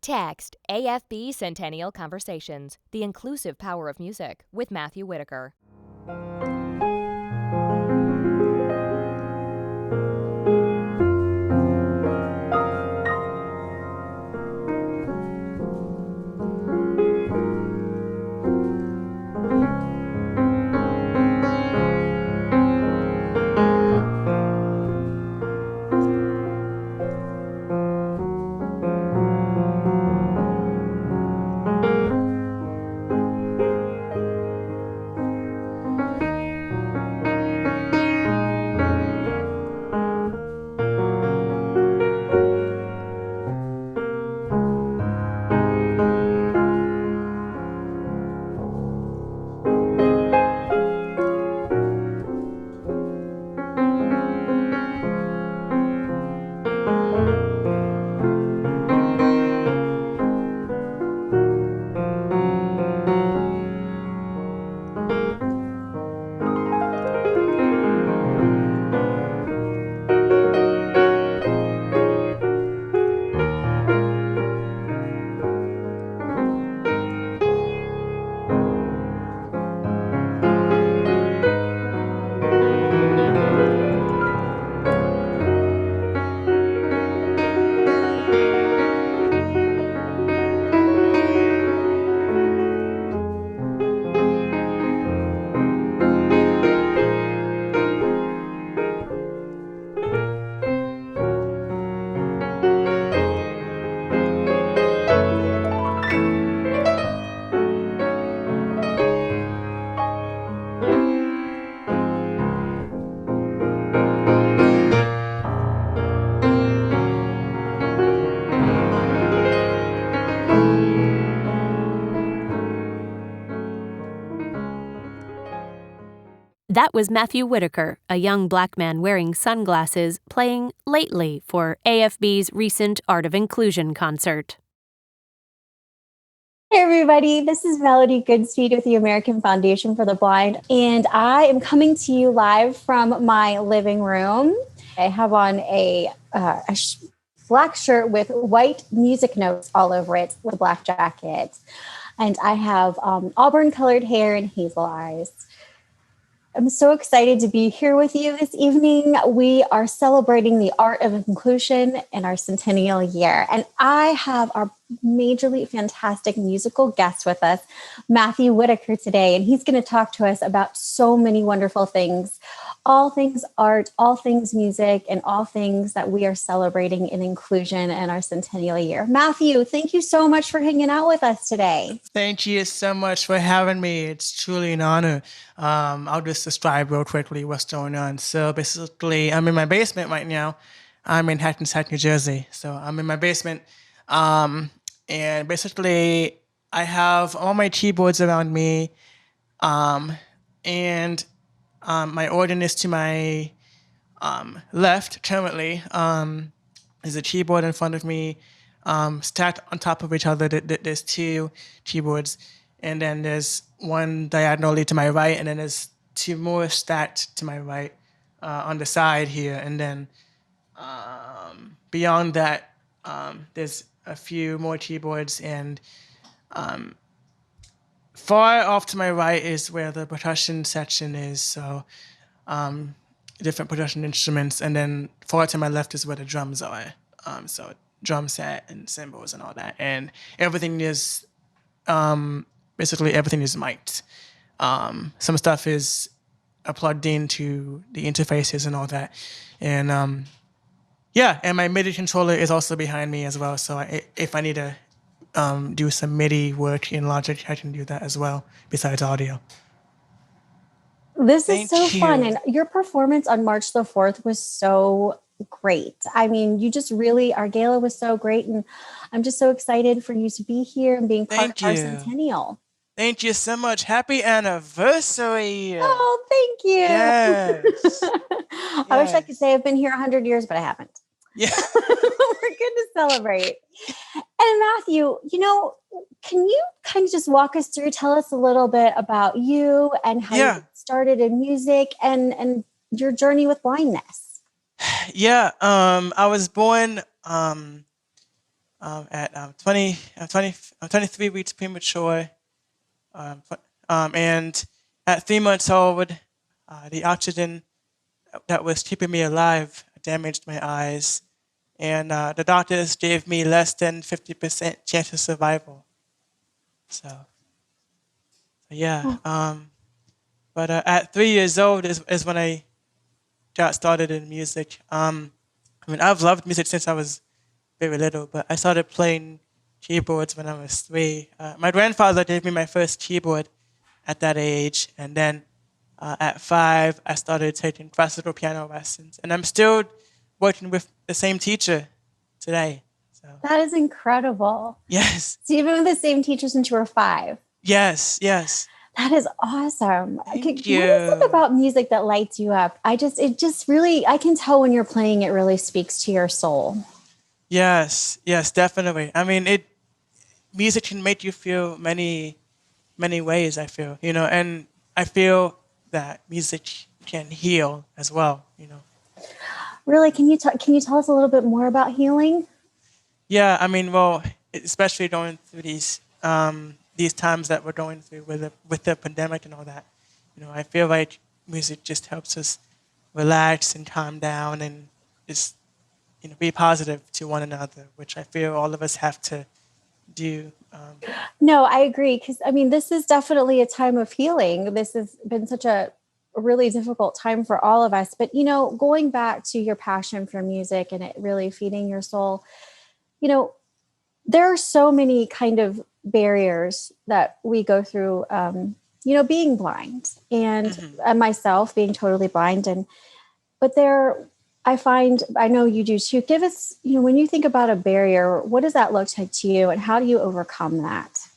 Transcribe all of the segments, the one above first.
Text AFB Centennial Conversations, The Inclusive Power of Music with Matthew Whitaker. That was Matthew Whitaker, a young black man wearing sunglasses, playing Lately for AFB's recent Art of Inclusion concert. Hey everybody, this is Melody Goodspeed with the American Foundation for the Blind, and I am coming to you live from my living room. I have on a black shirt with white music notes all over it with a black jacket, and I have auburn-colored hair and hazel eyes. I'm so excited to be here with you this evening. We are celebrating the art of inclusion in our centennial year. And I have our majorly fantastic musical guest with us, Matthew Whitaker, today. And he's going to talk to us about so many wonderful things, all things art, all things music, and all things that we are celebrating in inclusion in our centennial year. Matthew, thank you so much for hanging out with us today. Thank you so much for having me. It's truly an honor. I'll just describe real quickly what's going on. So basically, I'm in my basement right now. I'm in Hackensack, New Jersey. So I'm in my basement. And basically, I have all my keyboards around me. And my organ is to my left currently. There's a keyboard in front of me. Stacked on top of each other. There's two keyboards. And then there's one diagonally to my right, and then there's two more stacked to my right on the side here. And then beyond that, there's a few more keyboards. And far off to my right is where the percussion section is. So different percussion instruments. And then far to my left is where the drums are. So drum set and cymbals and all that. And everything is... basically everything is mic'd. Some stuff is plugged into the interfaces and all that. And and my MIDI controller is also behind me as well. So if I need to do some MIDI work in Logic, I can do that as well, besides audio. This is so fun. And your performance on March the 4th was so great. I mean, you just really, our gala was so great. And I'm just so excited for you to be here and being part of our centennial. Thank you so much. Happy anniversary. Oh, thank you. Yes. I wish I could say I've been here 100 years, but I haven't. Yeah. We're good to celebrate. And Matthew, can you kind of just walk us through, tell us a little bit about you and how you started in music and your journey with blindness? Yeah. I was born at 23 weeks premature. And at 3 months old, the oxygen that was keeping me alive damaged my eyes. And the doctors gave me less than 50% chance of survival. So yeah. But at 3 years old is when I got started in music. I've loved music since I was very little, but I started playing keyboards when I was 3. My grandfather gave me my first keyboard at that age, and then at 5, I started taking classical piano lessons, and I'm still working with the same teacher today. So That is incredible. yes, So you've been with the same teacher since you were 5. yes. That is awesome. Thank What is you. it about music that lights you up? I can tell when you're playing, it really speaks to your soul. Yes, definitely. Music can make you feel many ways. I feel, and I feel that music can heal as well. Really, can you tell us a little bit more about healing? Yeah, well, especially going through these times that we're going through with the pandemic and all that. I feel like music just helps us relax and calm down and just be positive to one another, which I feel all of us have to do. No, I agree. Because this is definitely a time of healing. This has been such a really difficult time for all of us. But, going back to your passion for music and it really feeding your soul, there are so many kind of barriers that we go through, being blind and myself being totally blind. But I know you do too. Give us, when you think about a barrier, what does that look like to you and how do you overcome that?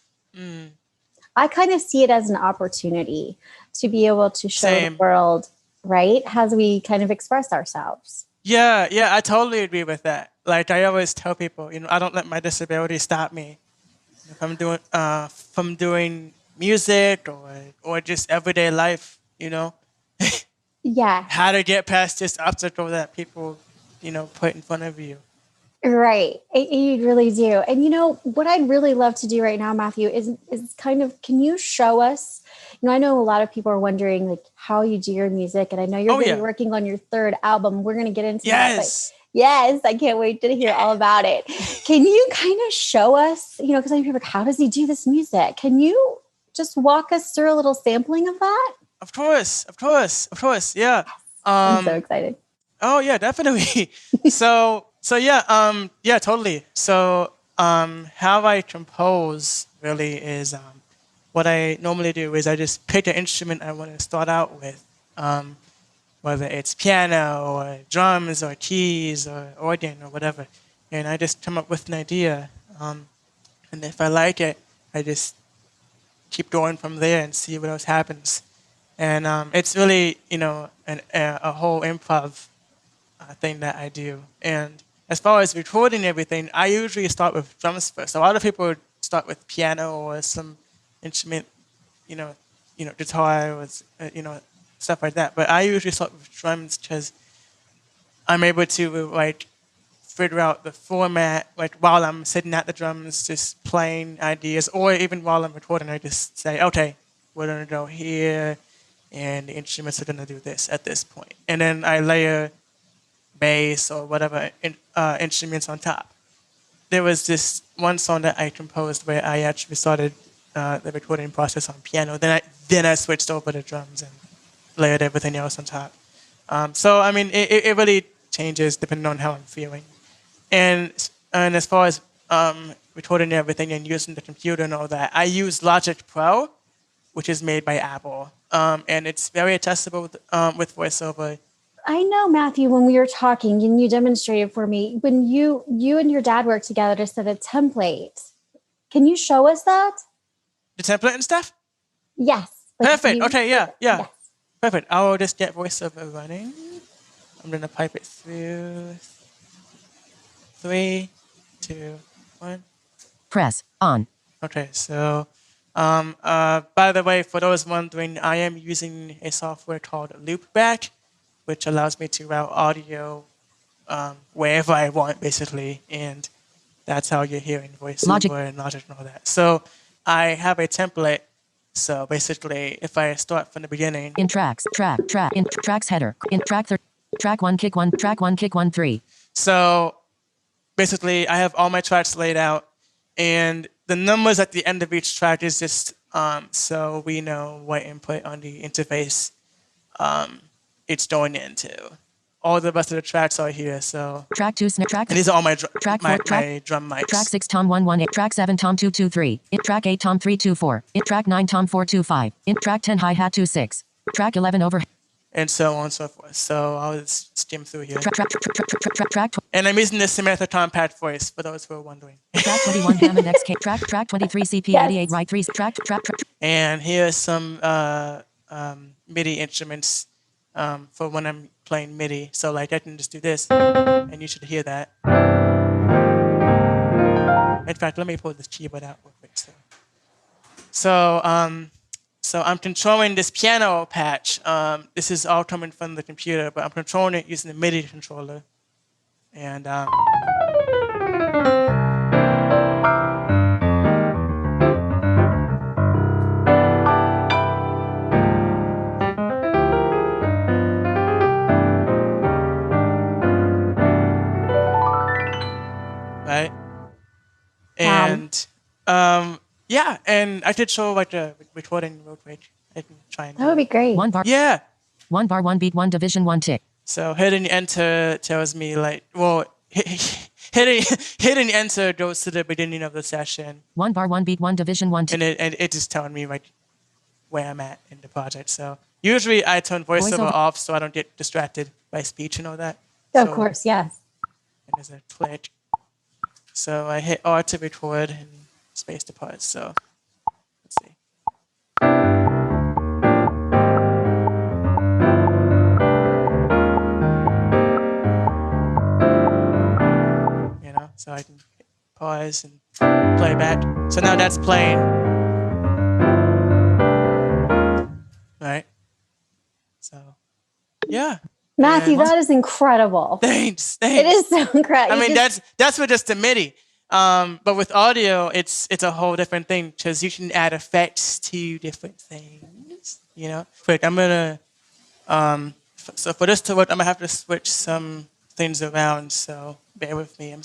I kind of see it as an opportunity to be able to show the world, right? As we kind of express ourselves. Yeah, I totally agree with that. Like I always tell people, I don't let my disability stop me from doing music or just everyday life, Yeah. How to get past this obstacle that people, put in front of you. Right. You really do. And what I'd really love to do right now, Matthew, is kind of, can you show us, I know a lot of people are wondering like how you do your music, and I know you're going to be working on your 3rd album. We're going to get into that. But yes, I can't wait to hear all about it. Can you kind of show us, because I people like, how does he do this music? Can you just walk us through a little sampling of that? Of course. Yeah. I'm so excited. Oh yeah, definitely. So yeah, totally. So how I compose really is what I normally do is I just pick an instrument I want to start out with, whether it's piano or drums or keys or organ or whatever, and I just come up with an idea, and if I like it, I just keep going from there and see what else happens. And it's really, a whole improv thing that I do. And as far as recording everything, I usually start with drums first. A lot of people start with piano or some instrument, guitar or stuff like that. But I usually start with drums because I'm able to figure out the format while I'm sitting at the drums, just playing ideas, or even while I'm recording, I just say, okay, we're gonna go here, and the instruments are gonna do this at this point, and then I layer bass or whatever instruments on top. There was this one song that I composed where I actually started the recording process on piano. Then I switched over to drums and layered everything else on top. So it really changes depending on how I'm feeling. And as far as recording everything and using the computer and all that, I use Logic Pro, which is made by Apple, and it's very accessible with VoiceOver. I know, Matthew, when we were talking and you demonstrated for me, when you and your dad worked together to set a template. Can you show us that? The template and stuff? Yes. Perfect. Okay, yeah. Yes. Perfect. I'll just get VoiceOver running. I'm going to pipe it through. 3, 2, 1. Press on. Okay, so by the way, for those wondering, I am using a software called Loopback, which allows me to route audio wherever I want, basically. And That's how you're hearing voiceover and Logic and all that. So I have a template. So basically, if I start from the beginning. In tracks, in tracks header, in track track 1, kick 1, track 1, kick 1, 3. So basically, I have all my tracks laid out, and the numbers at the end of each track is just so we know what input on the interface it's going into. All the rest of the tracks are here, so track 2 snare track. And these are all my drum mics. Track 6 tom 118, track 7 tom 223, in track 8 tom 324, in track 9 tom 425, in track 10 hi-hat 26, track 11 over, and so on and so forth. So I'll just skim through here. Track and I'm using the Samantha Compact voice for those who are wondering. Track 21 Hammond XK, track 23 CP88 right 3 track. And here's some MIDI instruments for when I'm playing MIDI. So like I can just do this, and you should hear that. In fact, let me pull this keyboard out real quick. So I'm controlling this piano patch. This is all coming from the computer, but I'm controlling it using the MIDI controller. And right? And yeah, and I could show like a recording real quick. I can try and That would be great. 1 bar. Yeah. 1 bar, 1 beat, 1 division, 1 tick. So hitting enter tells me like, well, hitting enter goes to the beginning of the session. 1 bar, 1 beat, 1 division, 1 tick. And it just telling me like where I'm at in the project. So usually I turn voiceover off so I don't get distracted by speech and all that. Of course, yes. And there's a click. So I hit R to record and space to pause. So let's see. You know, so I can hit pause and play back. So now that's playing. Right? So, yeah. Matthew, that is incredible. Thanks. It is so incredible. I mean, that's with just the MIDI. But with audio, it's a whole different thing because you can add effects to different things. You know, quick. I'm gonna so for this to work, I'm gonna have to switch some things around. So bear with me.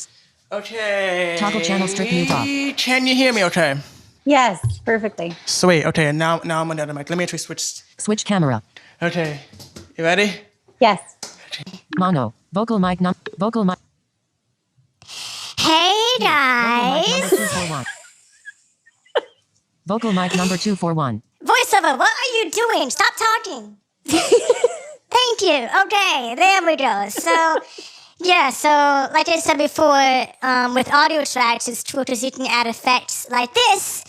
Okay. Toggle channel strict mute off. Can you hear me? Okay. Yes, perfectly. Sweet. Okay. And now I'm on the other mic. Let me actually switch. Switch camera. Okay. You ready? Yes. Mono. Vocal mic. Vocal mic. Hey guys! Vocal mic number 241. Voiceover, what are you doing? Stop talking. Thank you. Okay, there we go. So, yeah, so like I said before, with audio tracks, it's cool because you can add effects like this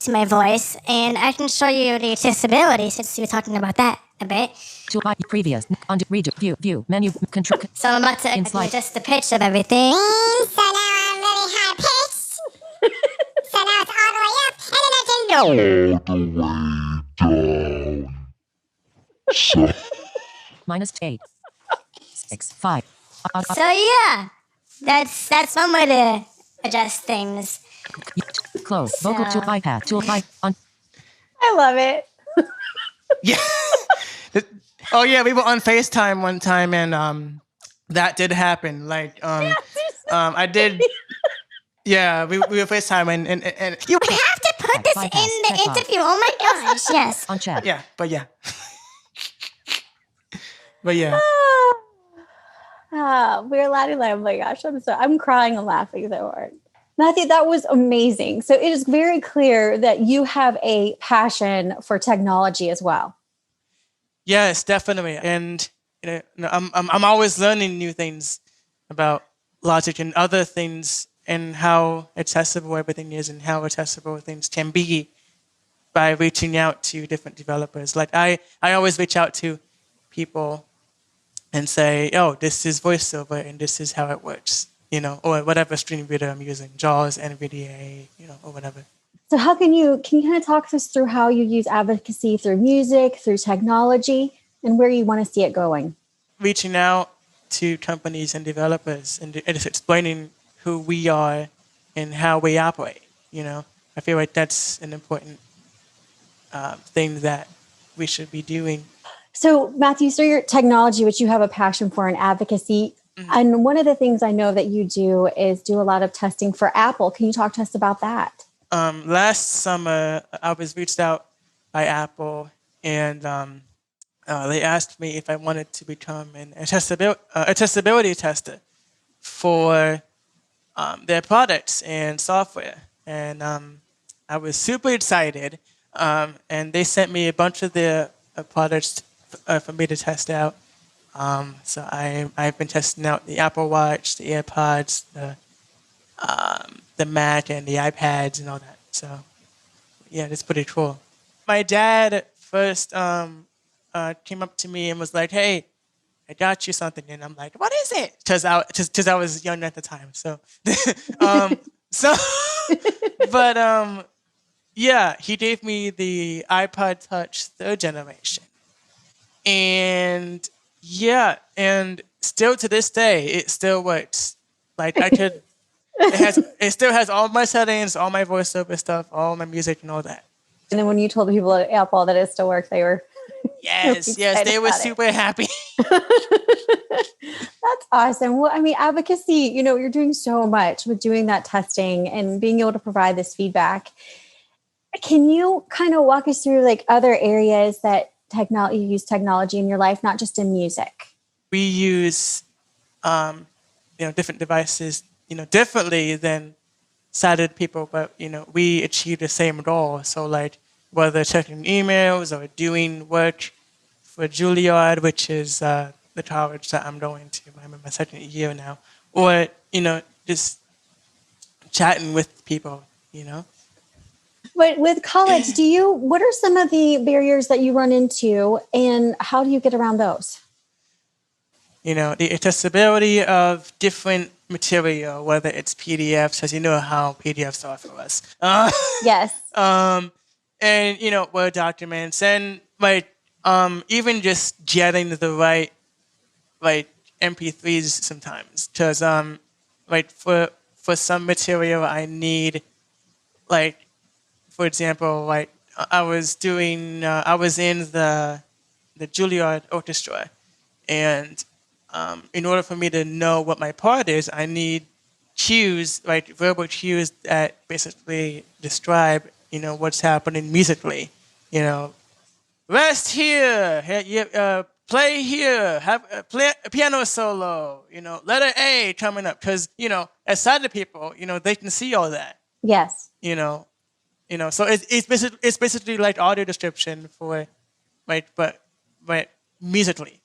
to my voice, and I can show you the accessibility since we were talking about that a bit. To previous, undo, redo, view, menu, control. So I'm about to adjust the pitch of everything. So now I'm really high pitched. So now it's all the way up, and then I can go all the way down. -8, 6, 5. So yeah, that's one way to adjust things. Close. Vocal to iPad. To on. I love it. Yeah. Oh yeah, we were on FaceTime one time, and that did happen. Like I did. Yeah, we were FaceTime, and you have to put this in the interview. Oh my gosh, yes. On chat. Yeah, but yeah. But yeah. We're laughing. Oh my gosh, I'm crying and laughing so hard. Matthew, that was amazing. So it is very clear that you have a passion for technology as well. Yes, definitely. And you know, I'm always learning new things about Logic and other things and how accessible everything is and how accessible things can be by reaching out to different developers. Like I always reach out to people and say, oh, this is VoiceOver and this is how it works, you know, or whatever stream reader I'm using, JAWS, NVDA, you know, or whatever. So how can you kind of talk us through how you use advocacy through music, through technology, and where you want to see it going? Reaching out to companies and developers and just explaining who we are in how we operate. I feel like that's an important thing that we should be doing. So, Matthew, so your technology, which you have a passion for and advocacy, and one of the things I know that you do is do a lot of testing for Apple. Can you talk to us about that? Last summer, I was reached out by Apple, and they asked me if I wanted to become an accessibility tester for their products and software. And I was super excited. And they sent me a bunch of their products for me to test out. So I've been testing out the Apple Watch, the AirPods, the Mac, and the iPads, and all that. So yeah, it's pretty cool. My dad first came up to me and was like, "Hey, I got you something," and I'm like, "What is it?" Because I was young at the time. So, but yeah, he gave me the iPod Touch 3rd generation, and yeah, and still to this day, it still works. Like I could, it still has all my settings, all my voiceover stuff, all my music, and all that. And then when you told the people at Apple that it still worked, they were yes, they were super happy. That's awesome. Well, I mean, advocacy, you're doing so much with doing that testing and being able to provide this feedback. Can you kind of walk us through like other areas that you use technology in your life, not just in music? We use, different devices, differently than sighted people, but, we achieve the same goal. So like whether checking emails or doing work for Juilliard, which is the college that I'm going to. I'm in my 2nd year now. Or, just chatting with people, But with college, what are some of the barriers that you run into and how do you get around those? The accessibility of different material, whether it's PDFs, as you know how PDFs are for us. Yes. And, Word documents and even just getting the right MP3s sometimes. Because for some material I need for example, I was in the Juilliard orchestra, and in order for me to know what my part is, I need cues, verbal cues that basically describe, what's happening musically. Rest here, play here, have play a piano solo. Letter A coming up, because as sighted people, they can see all that. Yes. So it's basically like audio description for, but musically,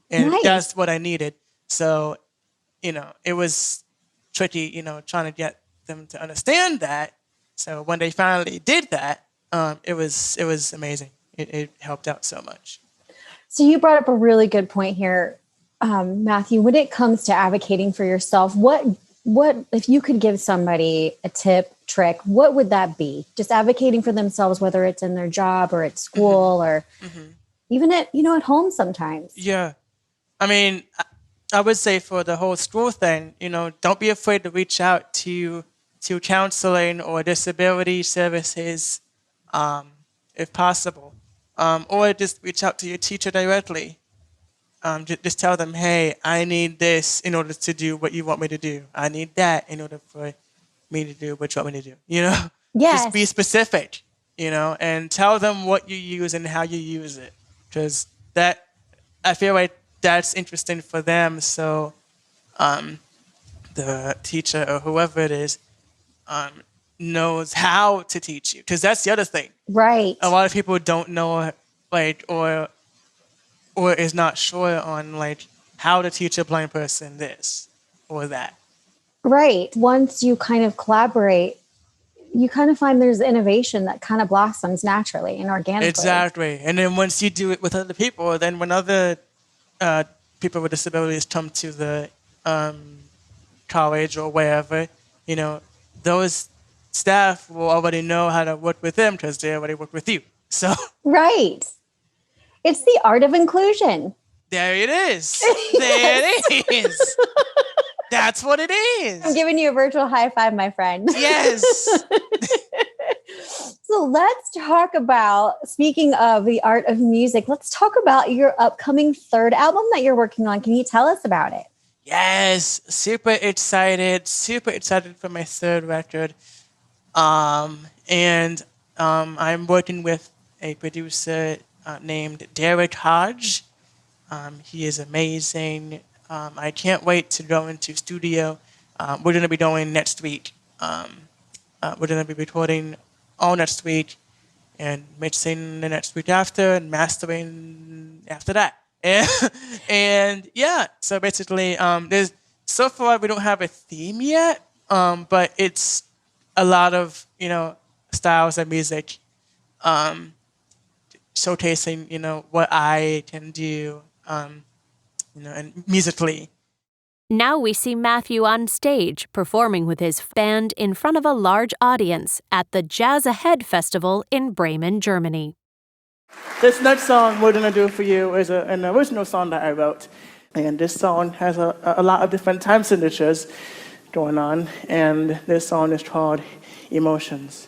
and nice. That's what I needed. So, it was tricky, trying to get them to understand that. So when they finally did that, it was amazing. It helped out so much. So you brought up a really good point here, Matthew. When it comes to advocating for yourself, what if you could give somebody a tip, trick, what would that be? Just advocating for themselves, whether it's in their job or at school or even at home sometimes. Yeah. I mean, I would say for the whole school thing, don't be afraid to reach out to counseling or disability services, if possible. Or just reach out to your teacher directly. Just tell them, hey, I need this in order to do what you want me to do. I need that in order for me to do what you want me to do. Yes. Just be specific, and tell them what you use and how you use it. Because I feel like that's interesting for them. So the teacher or whoever it is knows how to teach you. Because that's the other thing. Right. A lot of people don't know, or is not sure on how to teach a blind person this or that. Right. Once you kind of collaborate, you kind of find there's innovation that kind of blossoms naturally and organically. Exactly. And then once you do it with other people, then when other people with disabilities come to the college or wherever, those staff will already know how to work with them because they already work with you. So right. It's the art of inclusion. There it is. There it is. That's what it is. I'm giving you a virtual high five, my friend. Yes. So let's talk about, speaking of the art of music, let's talk about your upcoming third album that you're working on. Can you tell us about it? Yes. Super excited for my third record. And I'm working with a producer named Derek Hodge. He is amazing. I can't wait to go into studio. We're going to be going next week. We're going to be recording all next week and mixing the next week after and mastering after that. And yeah, so basically, so far we don't have a theme yet, but it's a lot of, styles of music, showcasing, what I can do, and musically. Now we see Matthew on stage performing with his band in front of a large audience at the Jazz Ahead Festival in Bremen, Germany. This next song we're going to do for you is an original song that I wrote. And this song has a lot of different time signatures going on. And this song is called Emotions.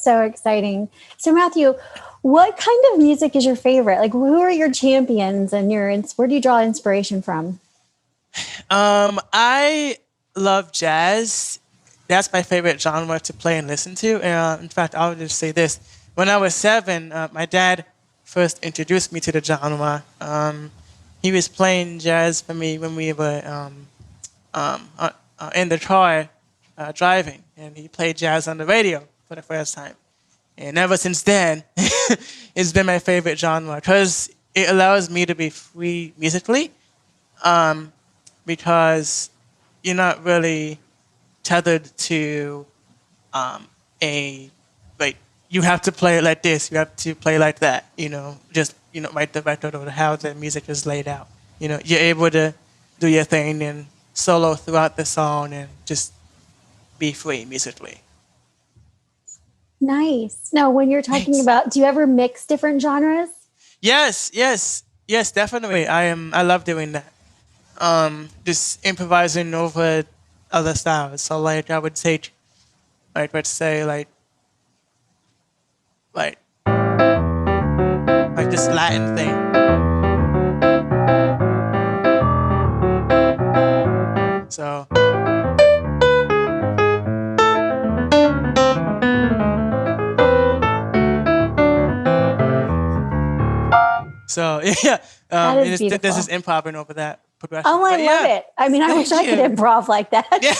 so exciting. So Matthew, what kind of music is your favorite? Like, who are your champions and where do you draw inspiration from? I love jazz. That's my favorite genre to play and listen to. In fact, I'll just say this. When I was 7, my dad first introduced me to the genre. He was playing jazz for me when we were in the car driving, and he played jazz on the radio for the first time. And ever since then, it's been my favorite genre because it allows me to be free musically, because you're not really tethered to you have to play it like this, you have to play like that, just, write the record or how the music is laid out. You're able to do your thing and solo throughout the song and just be free musically. Nice. Now, when you're talking about, do you ever mix different genres? Yes, definitely. I love doing that. Just improvising over other styles. So, like, I would take, let's say, like this Latin thing. So. So yeah, there's this improv over that progression. Oh, I love it. I mean, I wish I could improv like that. Yeah,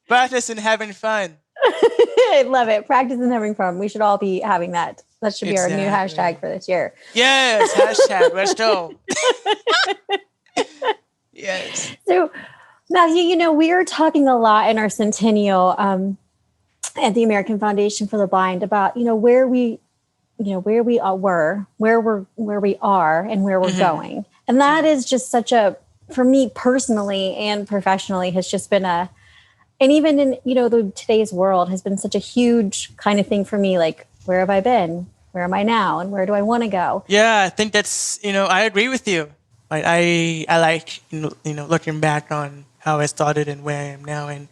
practice and having fun. I love it. Practice and having fun. We should all be having that. That should be our new hashtag for this year. Yes, hashtag. Let's go. Yes. So, Matthew, we are talking a lot in our Centennial at the American Foundation for the Blind about where we are, where we are, and where we're going, and that is just such a, for me personally and professionally, has just been and even in today's world has been such a huge kind of thing for me. Like, where have I been? Where am I now? And where do I want to go? Yeah, I think that's I agree with you. Like, I like looking back on how I started and where I am now, and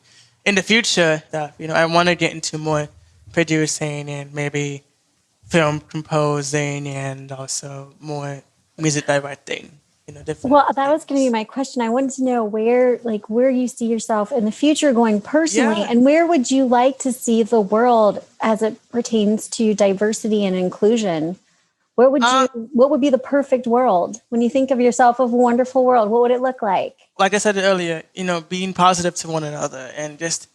in the future, I want to get into more producing and maybe film composing and also more music directing. Different. Well, that was going to be my question. I wanted to know where you see yourself in the future going personally, and where would you like to see the world as it pertains to diversity and inclusion? What would be the perfect world when you think of yourself of a wonderful world? What would it look like? Like I said earlier, being positive to one another and just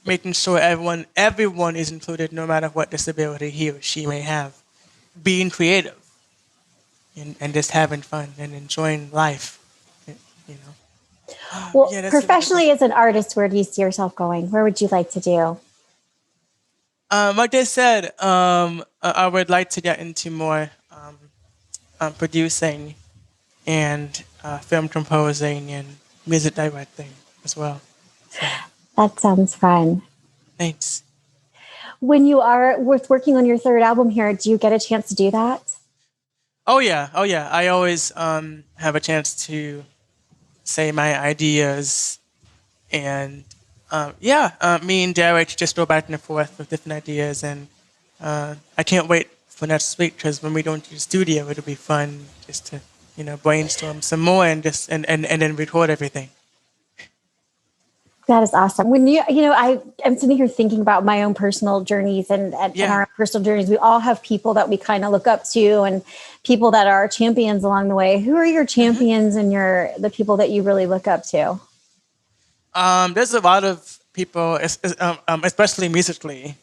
making sure everyone is included, no matter what disability he or she may have. Being creative and just having fun and enjoying life. Well, professionally as an artist, where do you see yourself going? Where would you like to do? Like I said, I would like to get into more producing and film composing and music directing as well. So. That sounds fun. Thanks. When you are working on your third album here, do you get a chance to do that? Oh yeah. I always have a chance to say my ideas, and me and Derek just go back and forth with different ideas, and I can't wait for next week, because when we go into the studio, it'll be fun just to brainstorm some more and then record everything. That is awesome. When I'm sitting here thinking about my own personal journeys and our personal journeys. We all have people that we kind of look up to and people that are champions along the way. Who are your champions and the people that you really look up to? There's a lot of people, especially musically.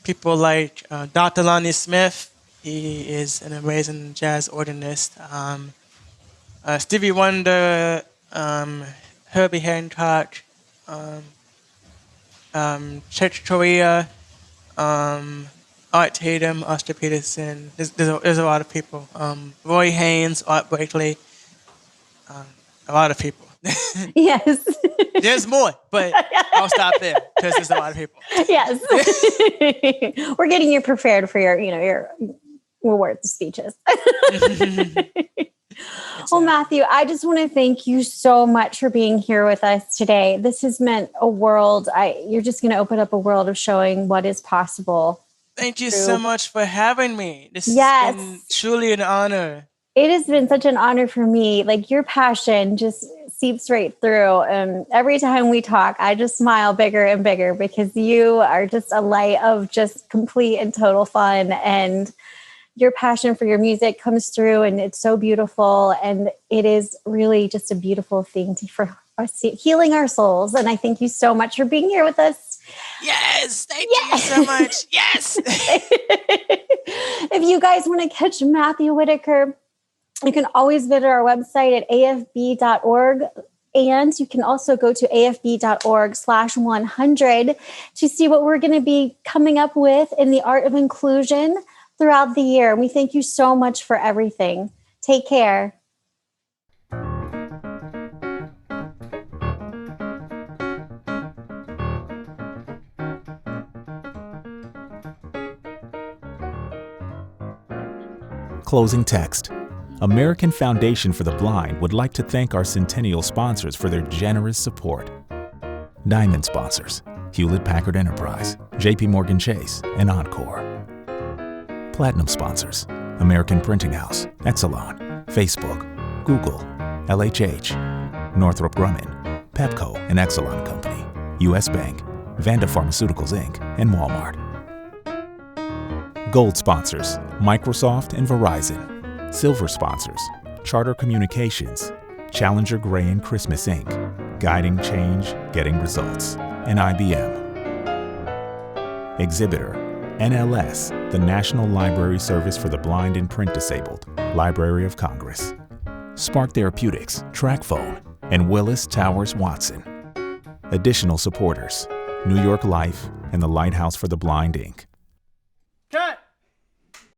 People like Dr. Lonnie Smith. He is an amazing jazz organist. Stevie Wonder, Herbie Hancock, Chick Corea, Art Tatum, Oscar Peterson. There's a lot of people. Roy Haynes, Art Blakely. A lot of people. Yes. There's more, but I'll stop there because there's a lot of people. Yes. We're getting you prepared for your words speeches. Well, Matthew, I just want to thank you so much for being here with us today. This has meant a world. You're just going to open up a world of showing what is possible. Thank you so much for having me. This Yes. has been truly an honor. It has been such an honor for me. Like, your passion just seeps right through. And every time we talk, I just smile bigger and bigger because you are just a light of just complete and total fun. And your passion for your music comes through, and it's so beautiful. And it is really just a beautiful thing for us healing our souls. And I thank you so much for being here with us. Yes, thank you so much. Yes. If you guys want to catch Matthew Whitaker, you can always visit our website at afb.org. And you can also go to afb.org/100 to see what we're going to be coming up with in the art of inclusion throughout the year. We thank you so much for everything. Take care. Closing text. American Foundation for the Blind would like to thank our Centennial sponsors for their generous support. Diamond sponsors: Hewlett-Packard Enterprise, JP Morgan Chase, and Encore. Platinum sponsors: American Printing House, Exelon, Facebook, Google, LHH, Northrop Grumman, Pepco and Exelon Company, U.S. Bank, Vanda Pharmaceuticals Inc., and Walmart. Gold sponsors: Microsoft and Verizon. Silver sponsors: Charter Communications, Challenger Gray and Christmas Inc., Guiding Change, Getting Results, and IBM. Exhibitor: NLS, the National Library Service for the Blind and Print Disabled, Library of Congress. Spark Therapeutics, TrackPhone, and Willis Towers Watson. Additional supporters: New York Life and the Lighthouse for the Blind Inc.